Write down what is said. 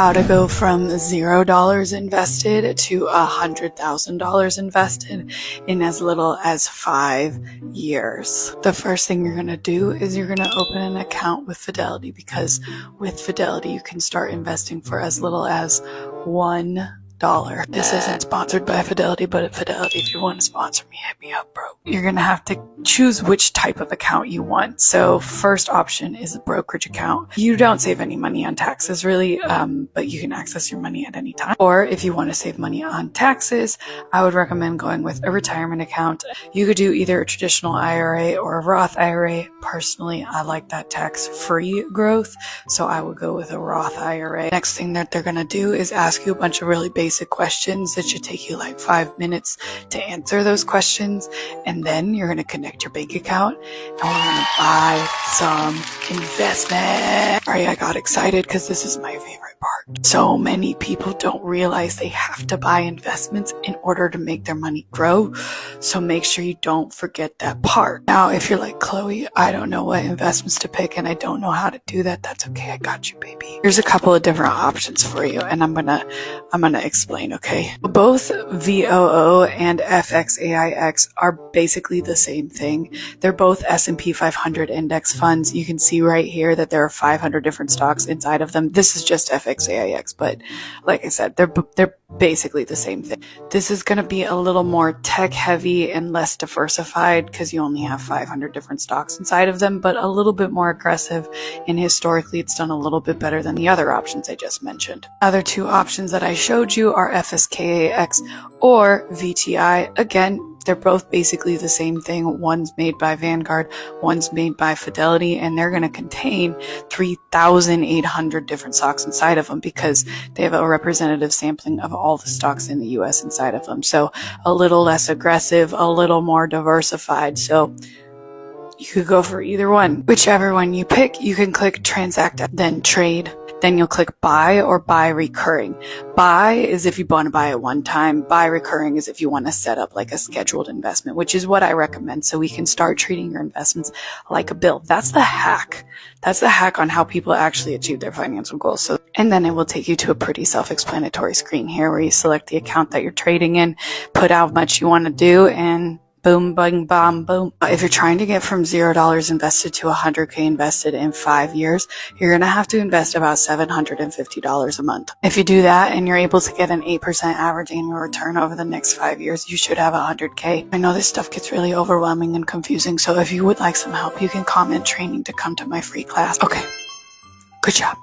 how to go from $0 invested to $100,000 invested in as little as 5 years. The first thing you're going to do is you're going to open an account with Fidelity, because with Fidelity you can start investing for as little as $1. This isn't sponsored by Fidelity, but at Fidelity, if you want to sponsor me, hit me up, bro. You're going to have to choose which type of account you want. So first option is a brokerage account. You don't save any money on taxes really, but you can access your money at any time. Or if you want to save money on taxes, I would recommend going with a retirement account. You could do either a traditional IRA or a Roth IRA. Personally, I like that tax-free growth, so I would go with a Roth IRA. Next thing that they're going to do is ask you a bunch of really basic questions that should take you like 5 minutes to answer those questions, and then you're going to connect your bank account and we're going to buy some investment. Sorry, I got excited because this is my favorite part. So many people don't realize they have to buy investments in order to make their money grow, so make sure you don't forget that part. Now, if you're like, Chloe, I don't know what investments to pick and I don't know how to do that, that's okay, I got you, baby. Here's a couple of different options for you, and I'm gonna explain, okay? Both VOO and FXAIX are basically the same thing. They're both S&P 500 index funds. You can see right here that there are 500 different stocks inside of them. This is just FXAIX, but like I said, they're basically the same thing. This is going to be a little more tech heavy and less diversified because you only have 500 different stocks inside of them, but a little bit more aggressive, and historically it's done a little bit better than the other options I just mentioned. Other two options that I showed you are FSKAX or VTI. Again, they're both basically the same thing. One's made by Vanguard, one's made by Fidelity, and they're going to contain 3,800 different stocks inside of them because they have a representative sampling of all the stocks in the US inside of them. So a little less aggressive, a little more diversified. So you could go for either one. Whichever one you pick, you can click transact, then trade. Then you'll click buy or buy recurring. Buy is if you want to buy it one time. Buy recurring is if you want to set up like a scheduled investment, which is what I recommend. So we can start treating your investments like a bill. That's the hack. That's the hack on how people actually achieve their financial goals. So, and then it will take you to a pretty self-explanatory screen here where you select the account that you're trading in, put how much you want to do, and boom, bang, bam, boom. If you're trying to get from $0 invested to $100K invested in 5 years, you're going to have to invest about $750 a month. If you do that and you're able to get an 8% average annual return over the next 5 years, you should have $100K. I know this stuff gets really overwhelming and confusing, so if you would like some help, you can comment training to come to my free class. Okay, good job.